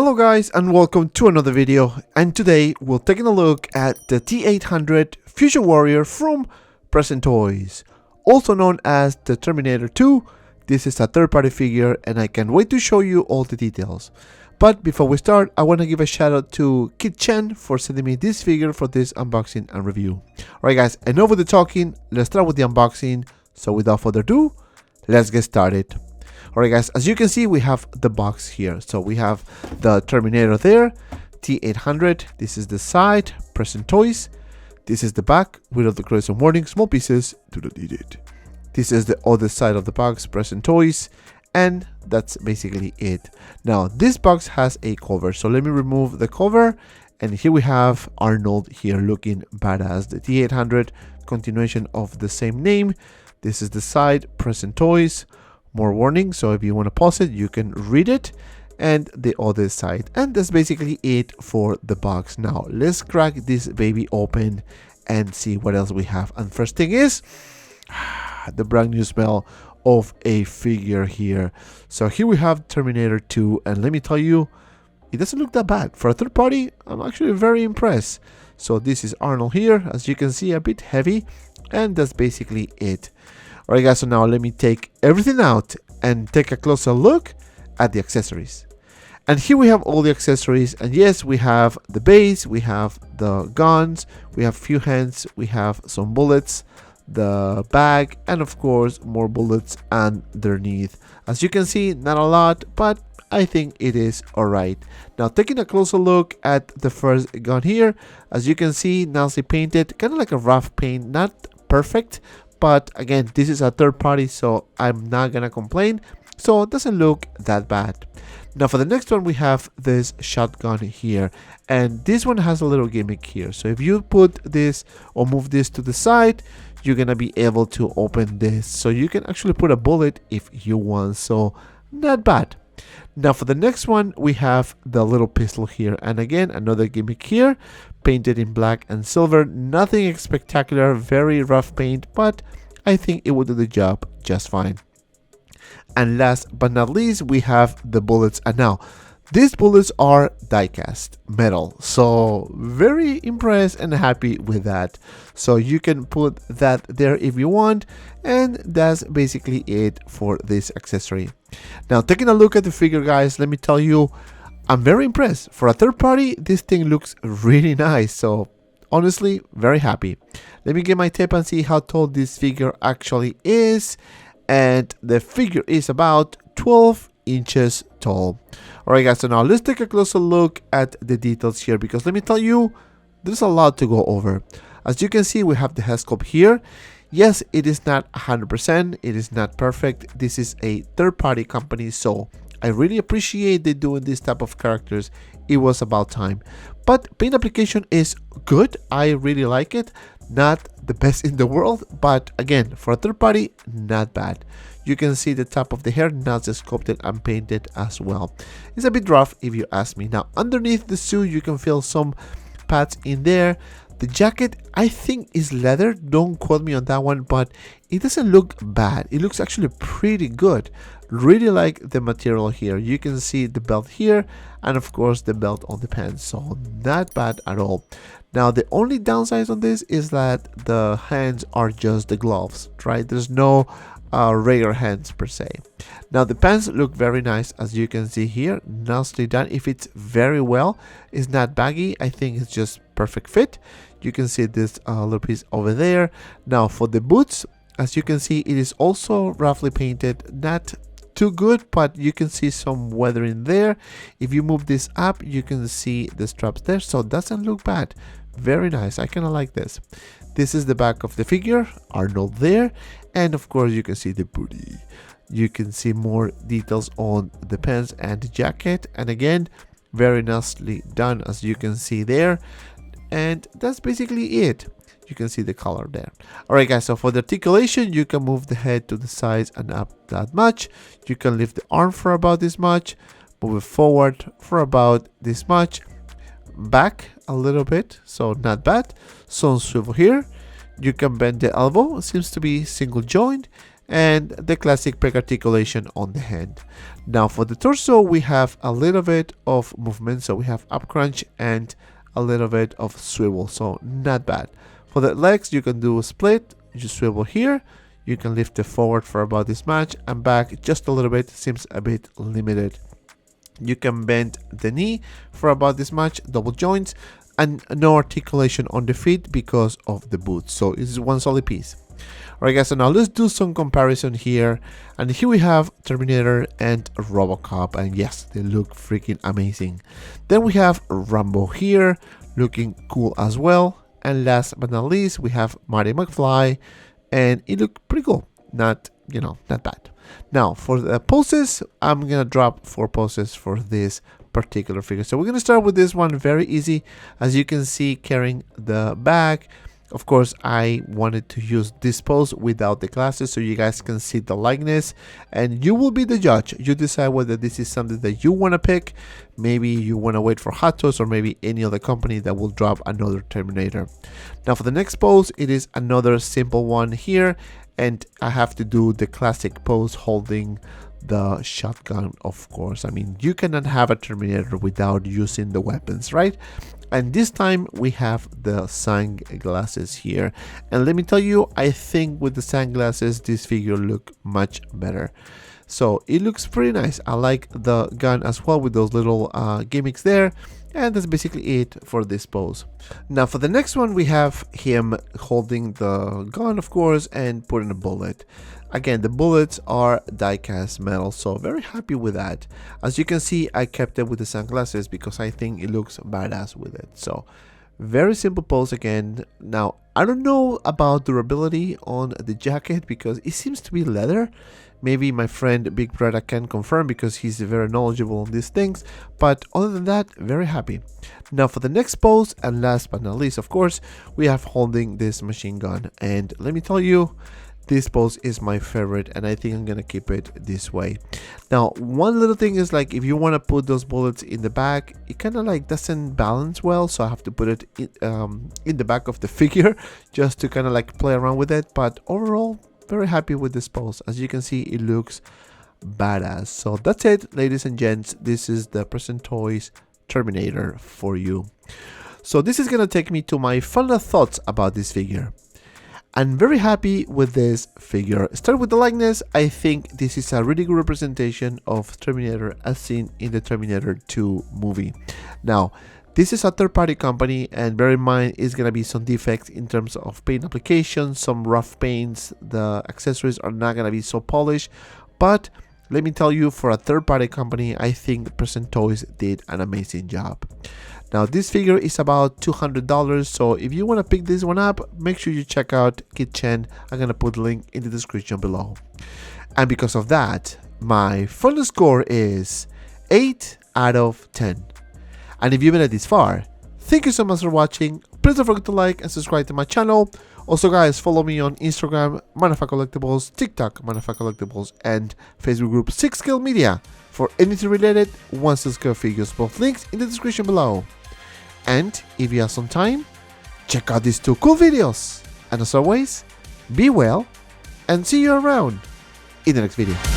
Hello guys and welcome to another video, and today we're taking a look at the T-800 Fusion Warrior from Present Toys, also known as the Terminator 2. This is a third-party figure and I can't wait to show you all the details. But before we start, I want to give a shout out to Kit Chen for sending me this figure for this unboxing and review. Alright guys, enough with the talking, let's start with the unboxing. So without further ado, let's get started. Alright guys, as you can see, we have the box here. So we have the Terminator there, T-800, this is the side, Present Toys. This is the back, with all the credits and warning, small pieces, do not need it. This is the other side of the box, Present Toys, and that's basically it. Now, this box has a cover, so let me remove the cover, and here we have Arnold here looking badass. The T-800, continuation of the same name. This is the side, Present Toys. More warning, so if you want to pause it, you can read it, and the other side. And that's basically it for the box. Now let's crack this baby open and see what else we have. And first thing is the brand new smell of a figure here. So here we have Terminator 2, and let me tell you, it doesn't look that bad for a third party. I'm actually very impressed. So this is Arnold here, as you can see, a bit heavy, and that's basically it. Alright guys, so now let me take everything out and take a closer look at the accessories. And here we have all the accessories, and yes, we have the base, we have the guns, we have few hands, we have some bullets, the bag, and of course more bullets underneath. As you can see, not a lot, but I think it is alright. Now taking a closer look at the first gun here, as you can see, nicely painted, kind of like a rough paint, not perfect. But again, this is a third party, so I'm not gonna complain. So it doesn't look that bad. Now for the next one, we have this shotgun here. And this one has a little gimmick here. So if you put this or move this to the side, you're gonna be able to open this. So you can actually put a bullet if you want. So not bad. Now for the next one, we have the little pistol here, and again another gimmick here, painted in black and silver. Nothing spectacular, very rough paint, but I think it will do the job just fine. And last but not least, we have the bullets, and now these bullets are die-cast metal, so very impressed and happy with that. So you can put that there if you want, and that's basically it for this accessory. Now taking a look at the figure, guys, let me tell you, I'm very impressed. For a third party, this thing looks really nice, so honestly very happy. Let me get my tape and see how tall this figure actually is, and the figure is about 12 inches tall. Alright guys, so now let's take a closer look at the details here, because let me tell you, there's a lot to go over. As you can see, we have the head sculpt here. Yes, it is not 100%, it is not perfect. This is a third-party company, so I really appreciate they doing this type of characters. It was about time. But paint application is good. I really like it. Not the best in the world, but again, for a third party, not bad. You can see the top of the hair now just sculpted and painted as well. It's a bit rough if you ask me. Now underneath the suit, you can feel some pads in there. The jacket, I think, is leather. Don't quote me on that one, but it doesn't look bad. It looks actually pretty good. Really like the material here. You can see the belt here, and of course the belt on the pants, so not bad at all. Now the only downside on this is that the hands are just the gloves, right? There's no regular hands per se. Now the pants look very nice, as you can see here, nicely done. It fits very well. It's not baggy. I think it's just perfect fit. You can see this little piece over there. Now for the boots, as you can see, it is also roughly painted, not too good, but you can see some weathering there. If you move this up, you can see the straps there, so it doesn't look bad. Very nice. I kind of like this. This is the back of the figure, Arnold there, and of course you can see the booty. You can see more details on the pants and the jacket, and again, very nicely done, as you can see there. And that's basically it. You can see the color there. Alright guys, so for the articulation, you can move the head to the sides and up that much. You can lift the arm for about this much, move it forward for about this much, back a little bit, so not bad. Some swivel here. You can bend the elbow, it seems to be single joint, and the classic peg articulation on the hand. Now for the torso, we have a little bit of movement, so we have up crunch and a little bit of swivel, so not bad. For the legs, you can do a split, you swivel here, you can lift it forward for about this much and back just a little bit, seems a bit limited. You can bend the knee for about this much, double joints, and no articulation on the feet because of the boots, so it's one solid piece. Alright guys, so now let's do some comparison here, and here we have Terminator and RoboCop, and yes, they look freaking amazing. Then we have Rambo here, looking cool as well, and last but not least, we have Marty McFly, and it looked pretty cool, not bad. Now for the poses, I'm gonna drop 4 poses for this particular figure. So we're gonna start with this one, very easy, as you can see, carrying the bag. Of course, I wanted to use this pose without the glasses so you guys can see the likeness, and you will be the judge. You decide whether this is something that you want to pick. Maybe you want to wait for Hot Toys or maybe any other company that will drop another Terminator. Now for the next pose, it is another simple one here, and I have to do the classic pose holding the shotgun, of course. I mean, you cannot have a Terminator without using the weapons, right? And this time we have the sunglasses here, and let me tell you, I think with the sunglasses this figure look much better. So it looks pretty nice. I like the gun as well with those little gimmicks there, and that's basically it for this pose. Now for the next one, we have him holding the gun, of course, and putting a bullet. Again, the bullets are die-cast metal, so very happy with that. As you can see, I kept it with the sunglasses because I think it looks badass with it. So very simple pose again. Now I don't know about durability on the jacket because it seems to be leather. Maybe my friend Big Brother can confirm because he's very knowledgeable on these things, but other than that, very happy. Now for the next pose, and last but not least, of course, we have holding this machine gun, and let me tell you, this pose is my favorite, and I think I'm gonna keep it this way. Now one little thing is, like, if you want to put those bullets in the back, it kind of like doesn't balance well, so I have to put it in the back of the figure just to kind of like play around with it. But overall, very happy with this pose. As you can see, it looks badass. So that's it, ladies and gents. This is the Present Toys Terminator for you. So this is gonna take me to my final thoughts about this figure. I'm very happy with this figure. Start with the likeness. I think this is a really good representation of Terminator as seen in the Terminator 2 movie. Now, this is a third-party company, and bear in mind it's gonna be some defects in terms of paint application, some rough paints. The accessories are not gonna be so polished, but let me tell you, for a third-party company, I think Present Toys did an amazing job. Now this figure is about $200, so if you want to pick this one up, make sure you check out Kitchen. I'm gonna put the link in the description below. And because of that, my final score is 8 out of 10. And if you've made it this far, thank you so much for watching. Please don't forget to like and subscribe to my channel. Also guys, follow me on Instagram, Manafak Collectibles, TikTok, Manafak Collectibles, and Facebook group 6 Scale Media for anything related 1 scale figures. Both links in the description below. And if you have some time, check out these 2 cool videos. And as always, be well and see you around in the next video.